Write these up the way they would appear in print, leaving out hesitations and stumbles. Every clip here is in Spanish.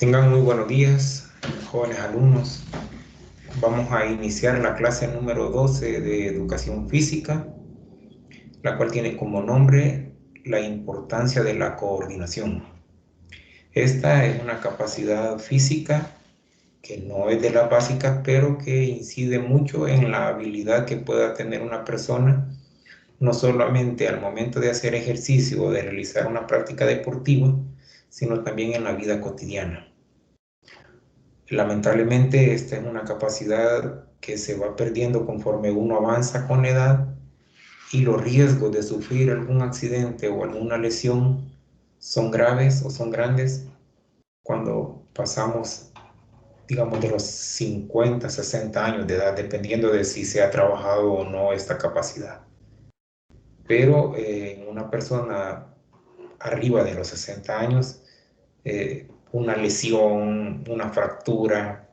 Tengan muy buenos días, jóvenes alumnos. Vamos a iniciar la clase número 12 de Educación Física, la cual tiene como nombre la importancia de la coordinación. Esta es una capacidad física que no es de las básicas, pero que incide mucho en la habilidad que pueda tener una persona, no solamente al momento de hacer ejercicio o de realizar una práctica deportiva, sino también en la vida cotidiana. Lamentablemente, esta es una capacidad que se va perdiendo conforme uno avanza con la edad y los riesgos de sufrir algún accidente o alguna lesión son graves o son grandes cuando pasamos, digamos, de los 50, 60 años de edad, dependiendo de si se ha trabajado o no esta capacidad. Pero en una persona arriba de los 60 años, una lesión, una fractura,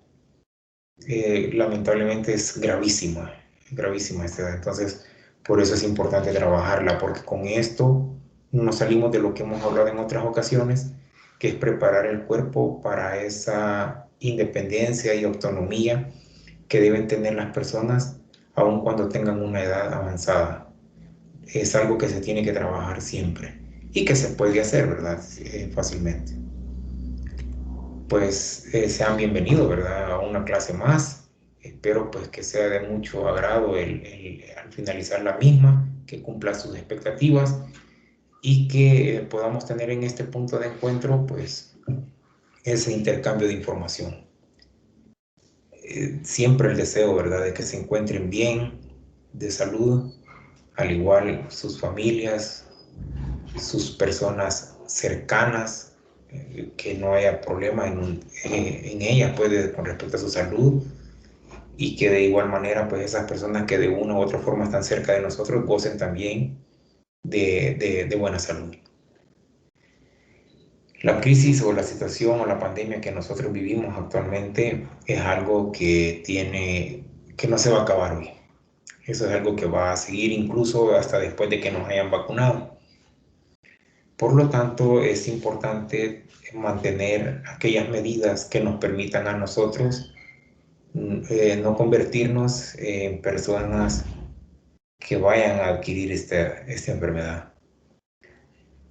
lamentablemente es gravísima esta edad. Entonces, por eso es importante trabajarla, porque con esto nos salimos de lo que hemos hablado en otras ocasiones, que es preparar el cuerpo para esa independencia y autonomía que deben tener las personas aun cuando tengan una edad avanzada. Es algo que se tiene que trabajar siempre y que se puede hacer, ¿verdad? Fácilmente. Pues sean bienvenidos, ¿verdad? A una clase más. Espero pues que sea de mucho agrado al finalizar la misma, que cumpla sus expectativas y que podamos tener en este punto de encuentro pues ese intercambio de información. Siempre el deseo, ¿verdad?, de que se encuentren bien, de salud, al igual sus familias, sus personas cercanas, que no haya problema en ella pues, con respecto a su salud, y que de igual manera pues esas personas que de una u otra forma están cerca de nosotros gocen también de buena salud. La crisis o la situación o la pandemia que nosotros vivimos actualmente es algo que no se va a acabar hoy. Eso es algo que va a seguir incluso hasta después de que nos hayan vacunado. Por lo tanto, es importante mantener aquellas medidas que nos permitan a nosotros no convertirnos en personas que vayan a adquirir esta enfermedad.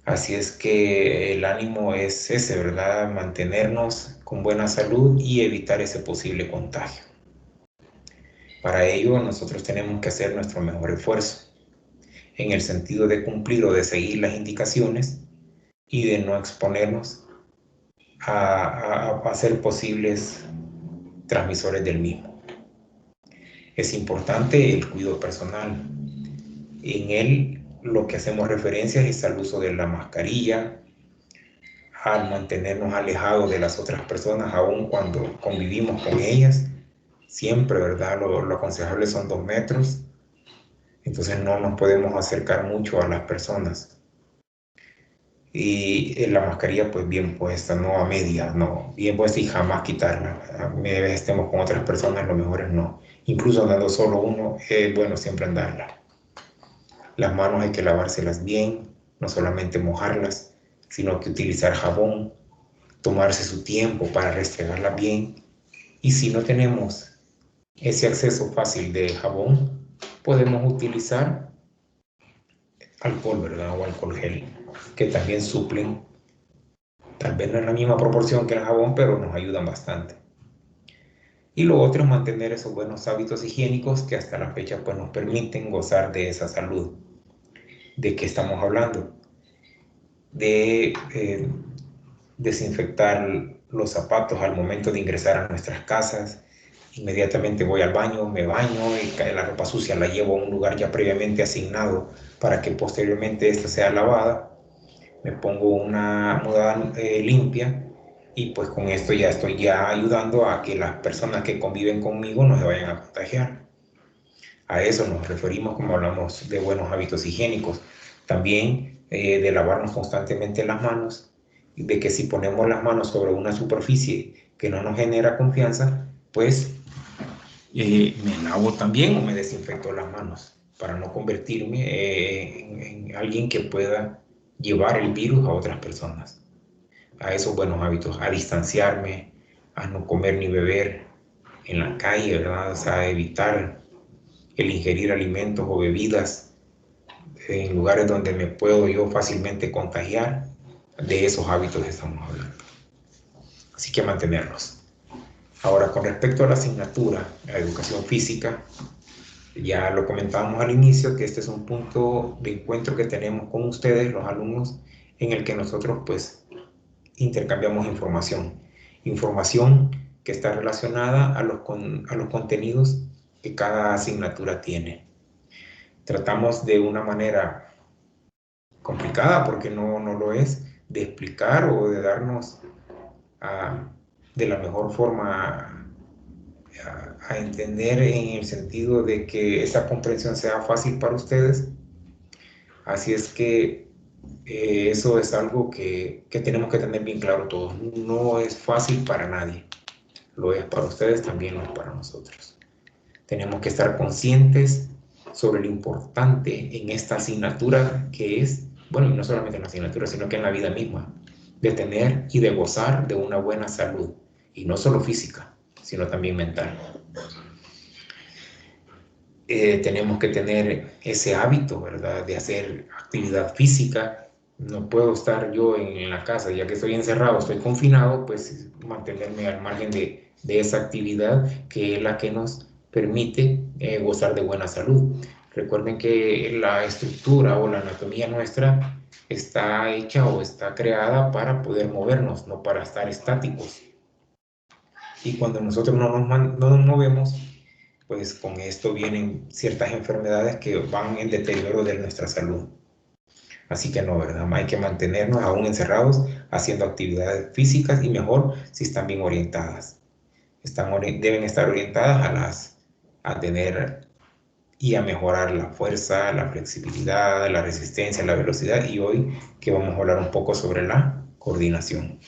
Así es que el ánimo es ese, ¿verdad? Mantenernos con buena salud y evitar ese posible contagio. Para ello, nosotros tenemos que hacer nuestro mejor esfuerzo, en el sentido de cumplir o de seguir las indicaciones y de no exponernos a ser posibles transmisores del mismo. Es importante el cuidado personal. En él lo que hacemos referencia es al uso de la mascarilla, al mantenernos alejados de las otras personas, aun cuando convivimos con ellas. Siempre, ¿verdad? Lo aconsejable son 2 metros. Entonces no nos podemos acercar mucho a las personas. Y la mascarilla pues bien puesta, no a medias, no, bien puesta y jamás quitarla. A media vez estemos con otras personas, lo mejor es no. Incluso andando solo uno, es bueno siempre andarla. Las manos hay que lavárselas bien, no solamente mojarlas, sino que utilizar jabón, tomarse su tiempo para restregarlas bien. Y si no tenemos ese acceso fácil de jabón, podemos utilizar alcohol, ¿verdad? O alcohol gel, que también suplen. Tal vez no es la misma proporción que el jabón, pero nos ayudan bastante. Y lo otro es mantener esos buenos hábitos higiénicos que hasta la fecha pues, nos permiten gozar de esa salud. ¿De qué estamos hablando? De desinfectar los zapatos al momento de ingresar a nuestras casas. Inmediatamente voy al baño, me baño y la ropa sucia la llevo a un lugar ya previamente asignado para que posteriormente esta sea lavada. Me pongo una muda limpia y pues con esto ya estoy ya ayudando a que las personas que conviven conmigo no se vayan a contagiar. A eso nos referimos como hablamos de buenos hábitos higiénicos. También de lavarnos constantemente las manos, de que si ponemos las manos sobre una superficie que no nos genera confianza, pues me lavo también o me desinfecto las manos para no convertirme en alguien que pueda llevar el virus a otras personas. a esos buenos hábitos, a distanciarme, a no comer ni beber en la calle, ¿verdad? O sea, evitar el ingerir alimentos o bebidas en lugares donde me puedo yo fácilmente contagiar. De esos hábitos estamos hablando. Así que mantenerlos. Ahora, con respecto a la asignatura, la educación física, ya lo comentábamos al inicio, que este es un punto de encuentro que tenemos con ustedes, los alumnos, en el que nosotros pues intercambiamos información. Información que está relacionada a los contenidos que cada asignatura tiene. Tratamos de una manera complicada, porque no lo es, de explicar o de darnos de la mejor forma a entender, en el sentido de que esa comprensión sea fácil para ustedes. Así es que eso es algo que tenemos que tener bien claro todos. No es fácil para nadie. Lo es para ustedes, también lo es para nosotros. Tenemos que estar conscientes sobre lo importante en esta asignatura que es, bueno, y no solamente en la asignatura, sino que en la vida misma, de tener y de gozar de una buena salud, y no solo física, sino también mental. Tenemos que tener ese hábito, ¿verdad?, de hacer actividad física. No puedo estar yo en la casa, ya que estoy encerrado, estoy confinado, pues mantenerme al margen de esa actividad, que es la que nos permite gozar de buena salud. Recuerden que la estructura o la anatomía nuestra está hecha o está creada para poder movernos, no para estar estáticos. Y cuando nosotros no nos movemos, pues con esto vienen ciertas enfermedades que van en deterioro de nuestra salud. Así que no, ¿verdad? Hay que mantenernos aún encerrados haciendo actividades físicas, y mejor si están bien orientadas. Deben estar orientadas a tener y a mejorar la fuerza, la flexibilidad, la resistencia, la velocidad, y hoy que vamos a hablar un poco sobre la coordinación.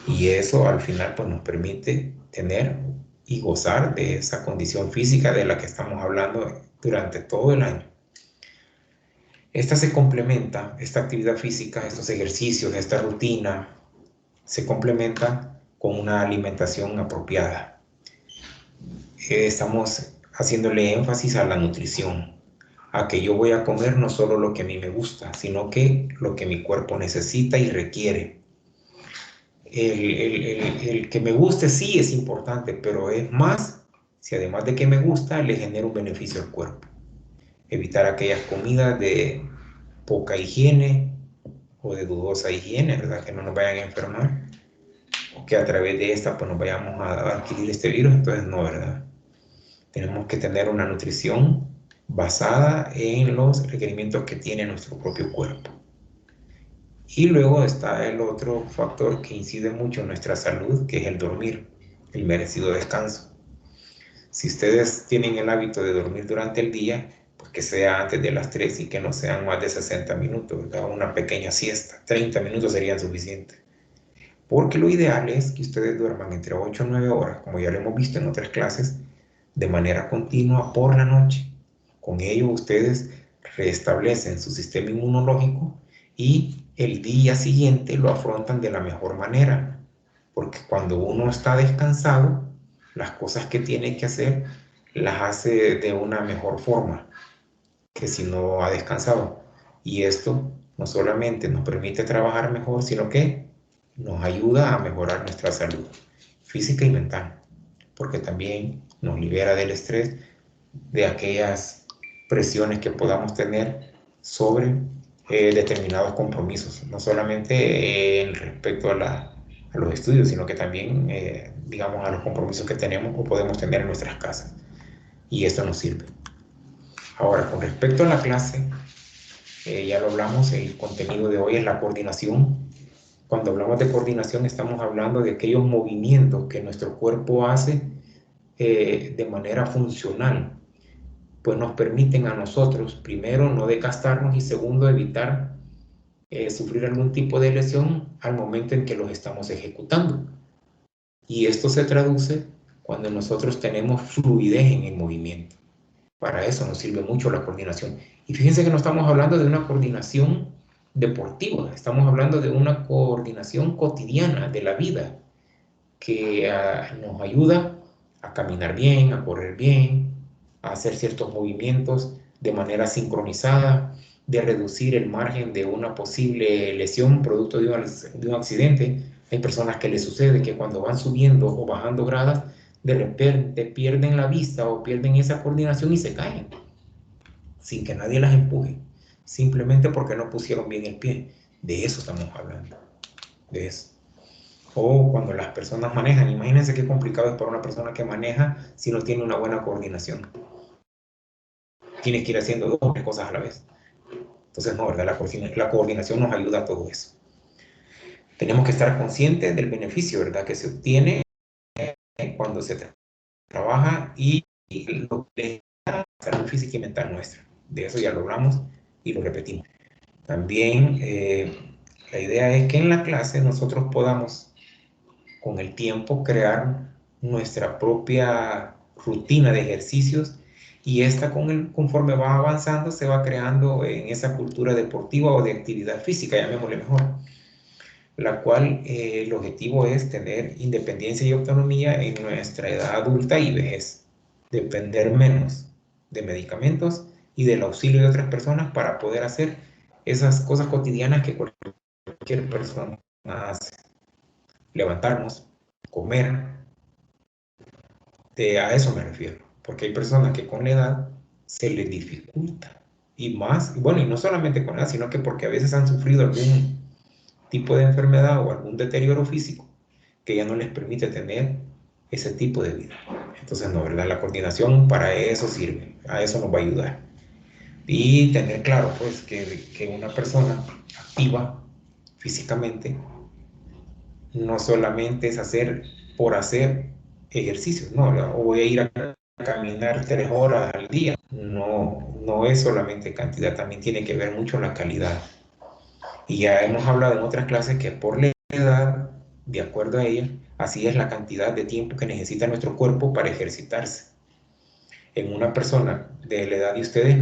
Y eso al final pues nos permite tener y gozar de esa condición física de la que estamos hablando durante todo el año. Esta se complementa, esta actividad física, estos ejercicios, esta rutina, se complementa con una alimentación apropiada. Estamos haciéndole énfasis a la nutrición, a que yo voy a comer no solo lo que a mí me gusta, sino que lo que mi cuerpo necesita y requiere. El que me guste sí es importante, pero es más si además de que me gusta le genera un beneficio al cuerpo. Evitar aquellas comidas de poca higiene o de dudosa higiene, ¿verdad? Que no nos vayan a enfermar, o que a través de esta pues nos vayamos a adquirir este virus. Entonces no, ¿verdad? Tenemos que tener una nutrición basada en los requerimientos que tiene nuestro propio cuerpo. Y luego está el otro factor que incide mucho en nuestra salud, que es el dormir, el merecido descanso. Si ustedes tienen el hábito de dormir durante el día, pues que sea antes de las 3 y que no sean más de 60 minutos, ¿verdad? Una pequeña siesta, 30 minutos serían suficientes. Porque lo ideal es que ustedes duerman entre 8 o 9 horas, como ya lo hemos visto en otras clases, de manera continua por la noche. Con ello ustedes restablecen su sistema inmunológico y el día siguiente lo afrontan de la mejor manera, porque cuando uno está descansado, las cosas que tiene que hacer las hace de una mejor forma que si no ha descansado. Y esto no solamente nos permite trabajar mejor, sino que nos ayuda a mejorar nuestra salud física y mental, porque también nos libera del estrés, de aquellas presiones que podamos tener sobre determinados compromisos, no solamente respecto a los estudios, sino que también, digamos, a los compromisos que tenemos o podemos tener en nuestras casas. Y esto nos sirve. Ahora, con respecto a la clase, ya lo hablamos, el contenido de hoy es la coordinación. Cuando hablamos de coordinación estamos hablando de aquellos movimientos que nuestro cuerpo hace de manera funcional, pues nos permiten a nosotros, primero, no desgastarnos, y segundo, evitar sufrir algún tipo de lesión al momento en que los estamos ejecutando. Y esto se traduce cuando nosotros tenemos fluidez en el movimiento. Para eso nos sirve mucho la coordinación. Y fíjense que no estamos hablando de una coordinación deportivo, estamos hablando de una coordinación cotidiana de la vida que nos ayuda a caminar bien, a correr bien, a hacer ciertos movimientos de manera sincronizada, de reducir el margen de una posible lesión producto de un accidente. Hay personas que les sucede que cuando van subiendo o bajando gradas, de repente pierden la vista o pierden esa coordinación y se caen, sin que nadie las empuje, simplemente porque no pusieron bien el pie. De eso estamos hablando, de eso. O cuando las personas manejan, imagínense qué complicado es para una persona que maneja si no tiene una buena coordinación. Tienes que ir haciendo dos o tres cosas a la vez. Entonces, no, ¿verdad? La coordinación nos ayuda a todo eso. Tenemos que estar conscientes del beneficio, ¿verdad? Que se obtiene cuando se trabaja y lo que da salud física y mental nuestra. De eso ya lo hablamos y lo repetimos. También la idea es que en la clase nosotros podamos con el tiempo crear nuestra propia rutina de ejercicios y esta conforme va avanzando se va creando en esa cultura deportiva o de actividad física, llamémosle mejor, la cual el objetivo es tener independencia y autonomía en nuestra edad adulta y vejez, depender menos de medicamentos y del auxilio de otras personas para poder hacer esas cosas cotidianas que cualquier persona hace. Levantarnos, comer, a eso me refiero, porque hay personas que con la edad se les dificulta, y más, bueno, y no solamente con la edad, sino que porque a veces han sufrido algún tipo de enfermedad o algún deterioro físico que ya no les permite tener ese tipo de vida. Entonces, no, ¿verdad? La coordinación para eso sirve, a eso nos va a ayudar. Y tener claro, pues, que una persona activa físicamente no solamente es hacer por hacer ejercicios, no, o voy a ir a caminar 3 horas al día. No, no es solamente cantidad, también tiene que ver mucho la calidad. Y ya hemos hablado en otras clases que por la edad, de acuerdo a ella, así es la cantidad de tiempo que necesita nuestro cuerpo para ejercitarse. En una persona de la edad de ustedes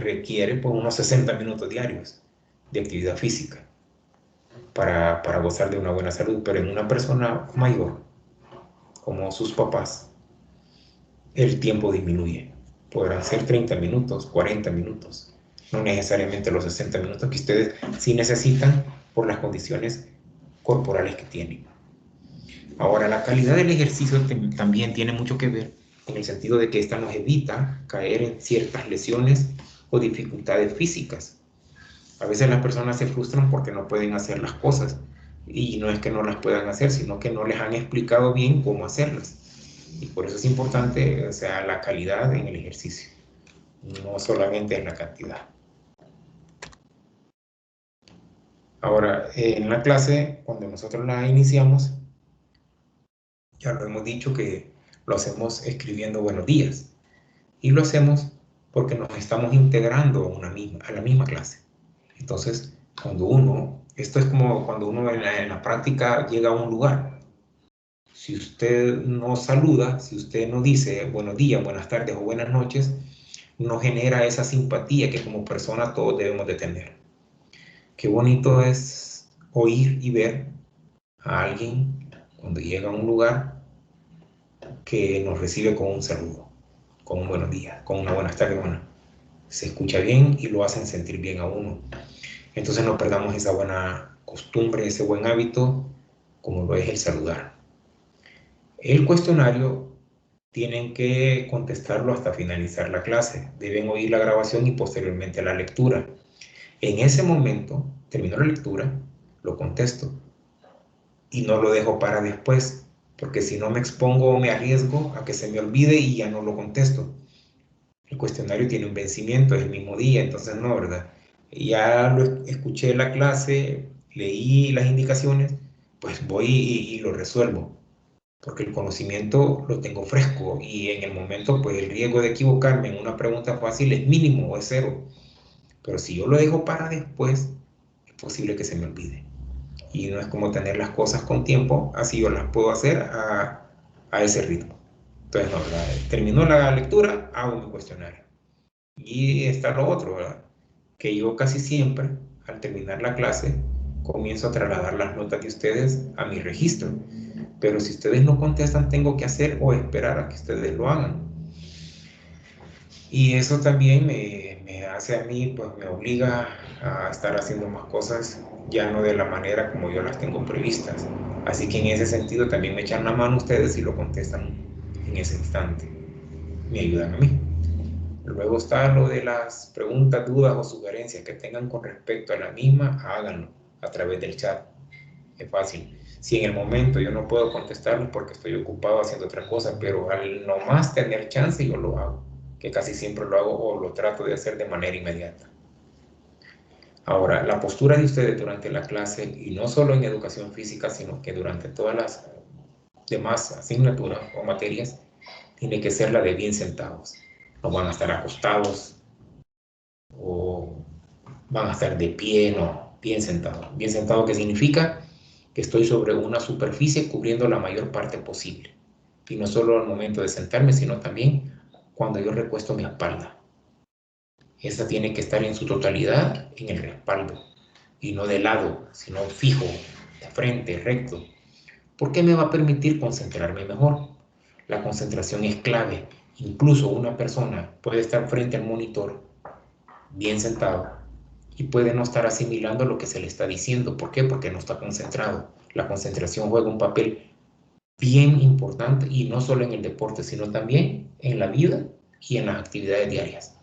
requiere pues, unos 60 minutos diarios de actividad física para gozar de una buena salud, pero en una persona mayor, como sus papás, el tiempo disminuye. Podrán ser 30 minutos, 40 minutos, no necesariamente los 60 minutos que ustedes sí necesitan por las condiciones corporales que tienen. Ahora, la calidad del ejercicio también tiene mucho que ver en el sentido de que esta nos evita caer en ciertas lesiones o dificultades físicas. A veces las personas se frustran porque no pueden hacer las cosas y no es que no las puedan hacer, sino que no les han explicado bien cómo hacerlas. Y por eso es importante, o sea, la calidad en el ejercicio, no solamente en la cantidad. Ahora, en la clase, cuando nosotros la iniciamos, ya lo hemos dicho que lo hacemos escribiendo buenos días. Y lo hacemos porque nos estamos integrando a la misma clase. Entonces, esto es como cuando uno en la práctica llega a un lugar. Si usted no saluda, si usted no dice buenos días, buenas tardes o buenas noches, no genera esa simpatía que como persona todos debemos de tener. Qué bonito es oír y ver a alguien cuando llega a un lugar que nos recibe con un saludo, con un buenos días, con una buenas tardes. Bueno, se escucha bien y lo hacen sentir bien a uno. Entonces no perdamos esa buena costumbre, ese buen hábito, como lo es el saludar. El cuestionario tienen que contestarlo hasta finalizar la clase. Deben oír la grabación y posteriormente la lectura. En ese momento, termino la lectura, lo contesto y no lo dejo para después, porque si no me expongo o me arriesgo a que se me olvide y ya no lo contesto. El cuestionario tiene un vencimiento, es el mismo día, entonces no, ¿verdad? Ya lo escuché la clase, leí las indicaciones, pues voy y lo resuelvo, porque el conocimiento lo tengo fresco y en el momento, pues el riesgo de equivocarme en una pregunta fácil es mínimo o es cero. Pero si yo lo dejo para después, es posible que se me olvide. Y no es como tener las cosas con tiempo, así yo las puedo hacer a ese ritmo. Entonces, no, terminó la lectura, hago mi cuestionario. Y está lo otro, ¿verdad? Que yo casi siempre al terminar la clase, comienzo a trasladar las notas de ustedes a mi registro. Pero si ustedes no contestan, tengo que hacer o esperar a que ustedes lo hagan. Y eso también me hace a mí, pues me obliga a estar haciendo más cosas, ya no de la manera como yo las tengo previstas. Así que en ese sentido también me echan la mano ustedes y lo contestan en ese instante. Me ayudan a mí. Luego está lo de las preguntas, dudas o sugerencias que tengan con respecto a la misma, háganlo a través del chat. Es fácil. Si en el momento yo no puedo contestarlos porque estoy ocupado haciendo otra cosa, pero al nomás tener chance yo lo hago, que casi siempre lo hago o lo trato de hacer de manera inmediata. Ahora, la postura de ustedes durante la clase, y no solo en educación física, sino que durante todas las demás asignaturas o materias, tiene que ser la de bien sentados. No van a estar acostados o van a estar de pie, no, bien sentado. Bien sentado, ¿qué significa? Que estoy sobre una superficie cubriendo la mayor parte posible. Y no solo al momento de sentarme, sino también cuando yo recuesto mi espalda. Esta tiene que estar en su totalidad en el respaldo y no de lado, sino fijo, de frente, recto. ¿Por qué me va a permitir concentrarme mejor? La concentración es clave. Incluso una persona puede estar frente al monitor, bien sentado, y puede no estar asimilando lo que se le está diciendo. ¿Por qué? Porque no está concentrado. La concentración juega un papel bien importante y no solo en el deporte, sino también en la vida y en las actividades diarias.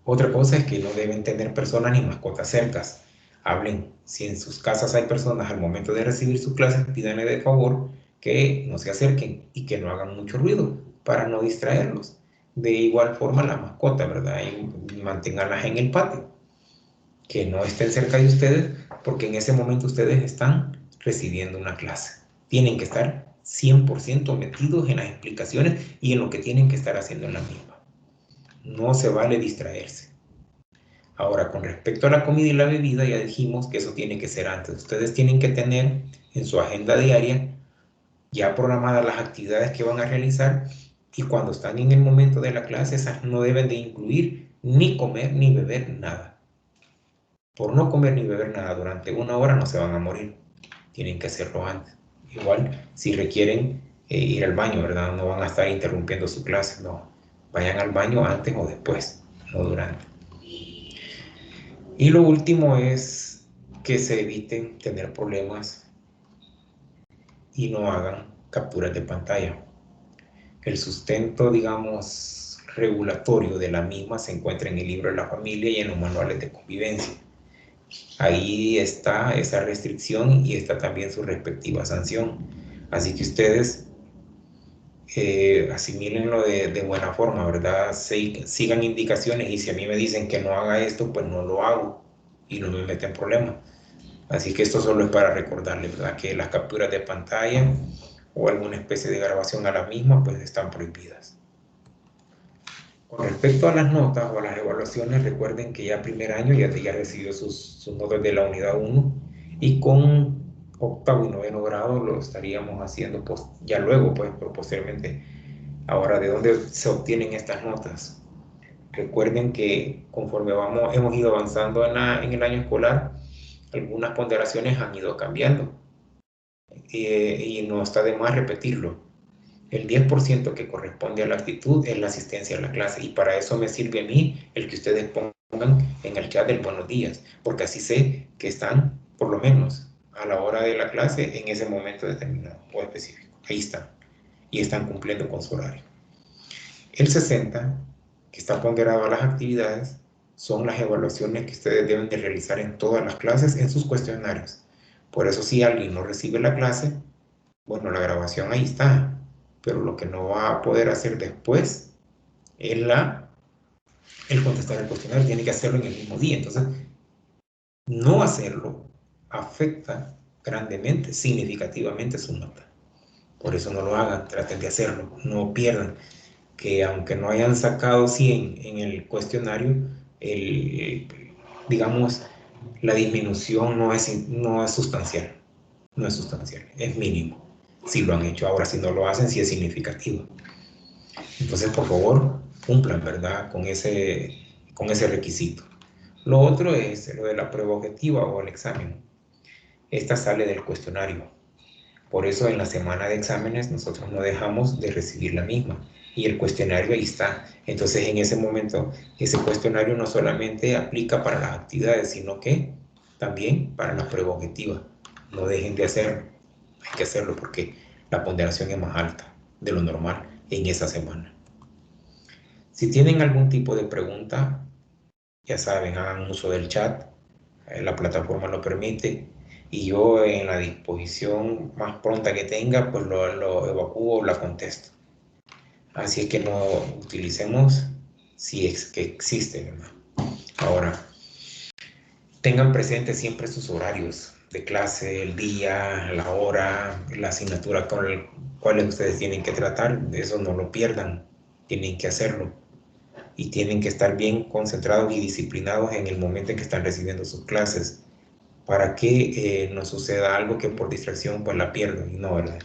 Otra cosa es que no deben tener personas ni mascotas cercas. Hablen, si en sus casas hay personas al momento de recibir sus clases, pídanle de favor que no se acerquen y que no hagan mucho ruido para no distraerlos. De igual forma la mascota, ¿verdad? Y manténganlas en el patio, que no estén cerca de ustedes porque en ese momento ustedes están recibiendo una clase. Tienen que estar 100% metidos en las explicaciones y en lo que tienen que estar haciendo en la misma. No se vale distraerse. Ahora, con respecto a la comida y la bebida, ya dijimos que eso tiene que ser antes. Ustedes tienen que tener en su agenda diaria ya programadas las actividades que van a realizar y cuando están en el momento de la clase, esas no deben de incluir ni comer ni beber nada. Por no comer ni beber nada durante una hora no se van a morir. Tienen que hacerlo antes. Igual, si requieren ir al baño, ¿verdad? No van a estar interrumpiendo su clase, no. Vayan al baño antes o después, no durante. Y lo último es que se eviten tener problemas y no hagan capturas de pantalla. El sustento, digamos, regulatorio de la misma se encuentra en el libro de la familia y en los manuales de convivencia. Ahí está esa restricción y está también su respectiva sanción. Así que ustedes asimílenlo de buena forma, ¿verdad? Sigan indicaciones y si a mí me dicen que no haga esto, pues no lo hago y no me meten problemas. Así que esto solo es para recordarles, ¿verdad? Que las capturas de pantalla o alguna especie de grabación a la misma, pues están prohibidas. Con respecto a las notas o a las evaluaciones, recuerden que ya primer año ya recibió sus notas de la unidad 1 y con octavo y noveno grado lo estaríamos haciendo pues, ya luego, pues posteriormente. Ahora, ¿de dónde se obtienen estas notas? Recuerden que conforme hemos ido avanzando en el año escolar, algunas ponderaciones han ido cambiando y no está de más repetirlo. El 10% que corresponde a la actitud es la asistencia a la clase y para eso me sirve a mí el que ustedes pongan en el chat del buenos días, porque así sé que están, por lo menos, a la hora de la clase en ese momento determinado o específico. Ahí están y están cumpliendo con su horario. El 60%, que está ponderado a las actividades, son las evaluaciones que ustedes deben de realizar en todas las clases en sus cuestionarios. Por eso si alguien no recibe la clase, bueno, la grabación ahí está, pero lo que no va a poder hacer después es el contestar el cuestionario, tiene que hacerlo en el mismo día. Entonces, no hacerlo afecta grandemente, significativamente su nota. Por eso no lo hagan, traten de hacerlo, no pierdan. Que aunque no hayan sacado 100 en el cuestionario, digamos, la disminución no es sustancial, no es sustancial, es mínimo. Si lo han hecho ahora, si no lo hacen, sí es significativo. Entonces, por favor, cumplan, ¿verdad? Con ese requisito. Lo otro es lo de la prueba objetiva o el examen. Esta sale del cuestionario. Por eso en la semana de exámenes nosotros no dejamos de recibir la misma. Y el cuestionario ahí está. Entonces en ese momento ese cuestionario no solamente aplica para las actividades, sino que también para la prueba objetiva. No dejen de hacerlo. Hay que hacerlo porque la ponderación es más alta de lo normal en esa semana. Si tienen algún tipo de pregunta, ya saben, hagan uso del chat. La plataforma lo permite. Y yo en la disposición más pronta que tenga, pues lo evacúo o la contesto. Así es que no utilicemos si es que existe, ¿verdad? Ahora, tengan presentes siempre sus horarios de clase, el día, la hora, la asignatura con la cual ustedes tienen que tratar. Eso no lo pierdan, tienen que hacerlo. Y tienen que estar bien concentrados y disciplinados en el momento en que están recibiendo sus clases, para que no suceda algo que por distracción pues la pierdan, y no, ¿verdad?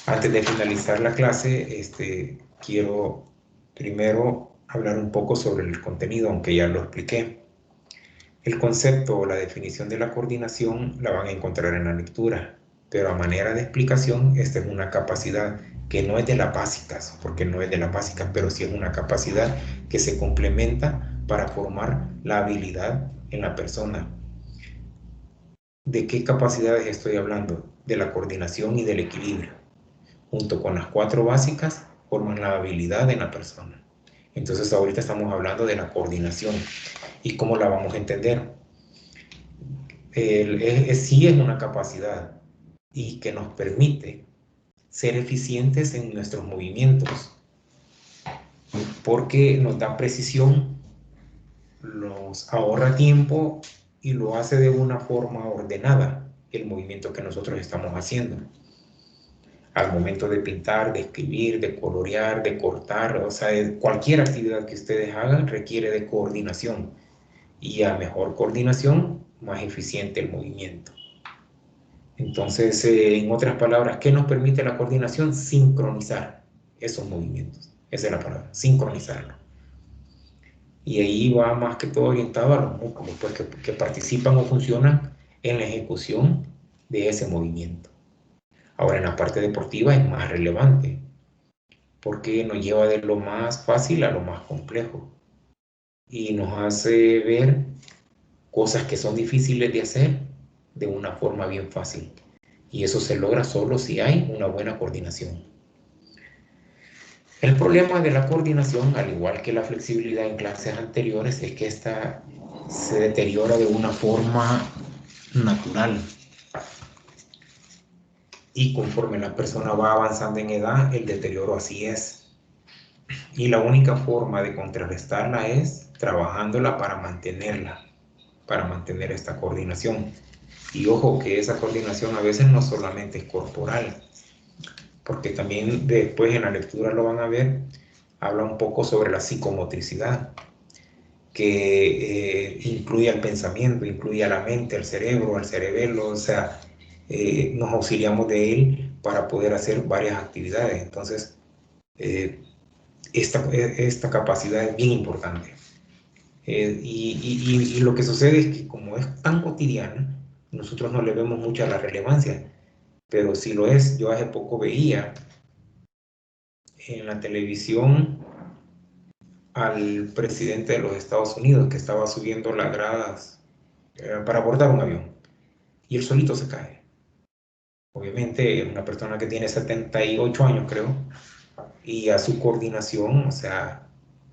Antes de finalizar la clase, quiero primero hablar un poco sobre el contenido, aunque ya lo expliqué. El concepto o la definición de la coordinación la van a encontrar en la lectura, pero a manera de explicación, esta es una capacidad que no es de las básicas, porque no es de las básicas, pero sí es una capacidad que se complementa para formar la habilidad en la persona. ¿De qué capacidades estoy hablando? De la coordinación y del equilibrio. Junto con las 4 básicas, forman la habilidad en la persona. Entonces ahorita estamos hablando de la coordinación. ¿Y cómo la vamos a entender? Sí es una capacidad y que nos permite ser eficientes en nuestros movimientos, porque nos da precisión, nos ahorra tiempo y lo hace de una forma ordenada el movimiento que nosotros estamos haciendo. Al momento de pintar, de escribir, de colorear, de cortar, o sea, cualquier actividad que ustedes hagan requiere de coordinación, y a mejor coordinación, más eficiente el movimiento. Entonces, en otras palabras, ¿qué nos permite la coordinación? Sincronizar esos movimientos. Esa es la palabra, sincronizarlo. Y ahí va más que todo orientado a los músculos, pues, que participan o funcionan en la ejecución de ese movimiento. Ahora, en la parte deportiva es más relevante, porque nos lleva de lo más fácil a lo más complejo y nos hace ver cosas que son difíciles de hacer de una forma bien fácil. Y eso se logra solo si hay una buena coordinación. El problema de la coordinación, al igual que la flexibilidad en clases anteriores, es que esta se deteriora de una forma natural. Y conforme la persona va avanzando en edad, el deterioro así es. Y la única forma de contrarrestarla es trabajándola para mantener esta coordinación. Y ojo que esa coordinación a veces no solamente es corporal, porque también después en la lectura lo van a ver, habla un poco sobre la psicomotricidad, que incluye al pensamiento, incluye a la mente, al cerebro, al cerebelo, o sea, nos auxiliamos de él para poder hacer varias actividades. Entonces, esta capacidad es bien importante. Y lo que sucede es que como es tan cotidiana, nosotros no le vemos mucha la relevancia, pero si lo es. Yo hace poco veía en la televisión al presidente de los Estados Unidos que estaba subiendo las gradas para abordar un avión y él solito se cae. Obviamente una persona que tiene 78 años creo, y a su coordinación, o sea,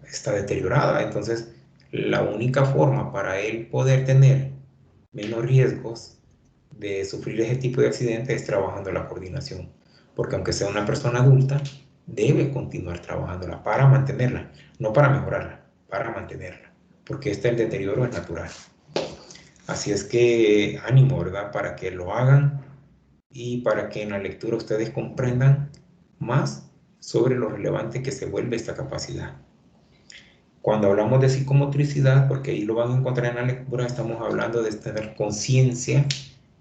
está deteriorada. Entonces la única forma para él poder tener menos riesgos de sufrir ese tipo de accidentes es trabajando la coordinación, porque aunque sea una persona adulta, debe continuar trabajándola para mantenerla, no para mejorarla, para mantenerla, porque el deterioro es natural. Así es que ánimo, ¿verdad? Para que lo hagan y para que en la lectura ustedes comprendan más sobre lo relevante que se vuelve esta capacidad. Cuando hablamos de psicomotricidad, porque ahí lo van a encontrar en la lectura, estamos hablando de tener conciencia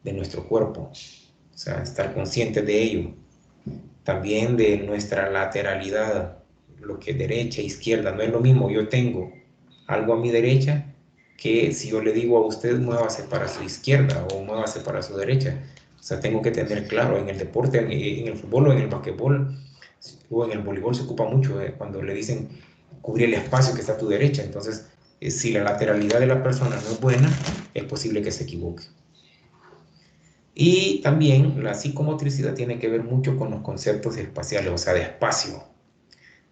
de nuestro cuerpo, o sea, estar consciente de ello. También de nuestra lateralidad, lo que es derecha, izquierda, no es lo mismo. Yo tengo algo a mi derecha que si yo le digo a usted muévase para su izquierda o muévase para su derecha. O sea, tengo que tener claro, en el deporte, en el fútbol o en el basquetbol o en el voleibol se ocupa mucho cuando le dicen cubrir el espacio que está a tu derecha. Entonces, si la lateralidad de la persona no es buena, es posible que se equivoque. Y también la psicomotricidad tiene que ver mucho con los conceptos espaciales, o sea, de espacio,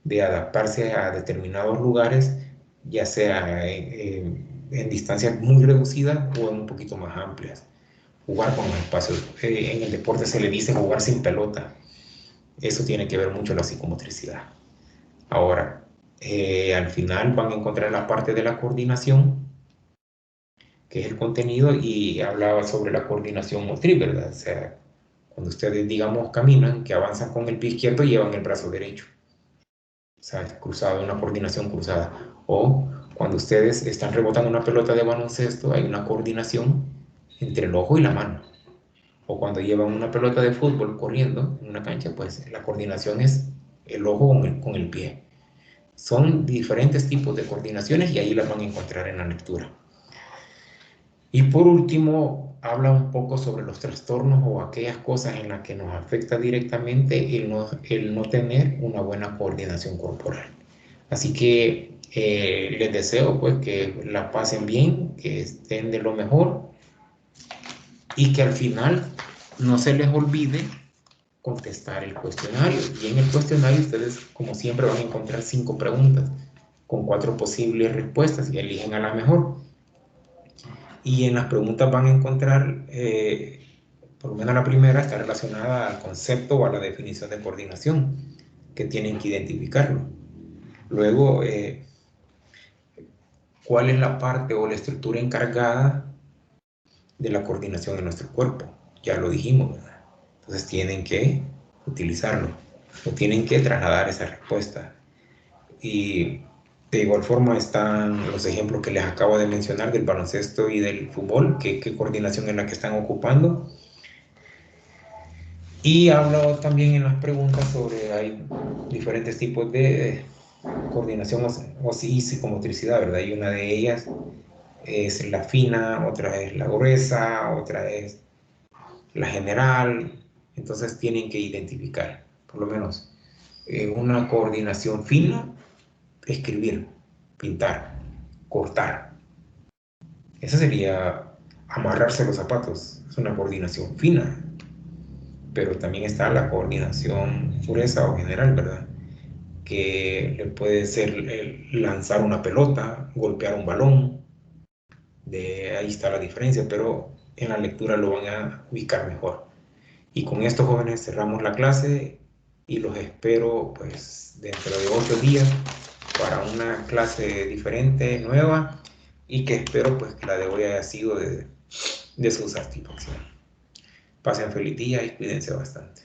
de adaptarse a determinados lugares, ya sea en distancias muy reducidas o en un poquito más amplias. Jugar con los espacios. En el deporte se le dice jugar sin pelota. Eso tiene que ver mucho la psicomotricidad. Ahora, al final van a encontrar la parte de la coordinación, que es el contenido, y hablaba sobre la coordinación motriz, ¿verdad? O sea, cuando ustedes, digamos, caminan, que avanzan con el pie izquierdo, llevan el brazo derecho. O sea, cruzado, una coordinación cruzada. O cuando ustedes están rebotando una pelota de baloncesto, hay una coordinación entre el ojo y la mano. O cuando llevan una pelota de fútbol corriendo en una cancha, pues la coordinación es el ojo con el pie. Son diferentes tipos de coordinaciones y ahí las van a encontrar en la lectura. Y por último, habla un poco sobre los trastornos o aquellas cosas en las que nos afecta directamente el no tener una buena coordinación corporal. Así que les deseo pues que la pasen bien, que estén de lo mejor y que al final no se les olvide contestar el cuestionario. Y en el cuestionario ustedes, como siempre, van a encontrar 5 preguntas con 4 posibles respuestas y eligen a la mejor. Y en las preguntas van a encontrar, por lo menos la primera está relacionada al concepto o a la definición de coordinación, que tienen que identificarlo. Luego, ¿cuál es la parte o la estructura encargada de la coordinación en nuestro cuerpo? Ya lo dijimos, ¿verdad? Entonces tienen que utilizarlo o tienen que trasladar esa respuesta. Y de igual forma están los ejemplos que les acabo de mencionar del baloncesto y del fútbol, qué coordinación es la que están ocupando. Y hablo también en las preguntas sobre, hay diferentes tipos de coordinación o psicomotricidad, ¿verdad? Y una de ellas es la fina, otra es la gruesa, otra es la general. Entonces tienen que identificar, por lo menos, una coordinación fina, escribir, pintar, cortar. Esa sería amarrarse los zapatos, es una coordinación fina. Pero también está la coordinación gruesa o general, ¿verdad? Que le puede ser lanzar una pelota, golpear un balón, de ahí está la diferencia, pero en la lectura lo van a ubicar mejor. Y con esto, jóvenes, cerramos la clase y los espero pues dentro de 8 días para una clase diferente, nueva, y que espero pues que la de hoy haya sido de su satisfacción. Pasen feliz día y cuídense bastante.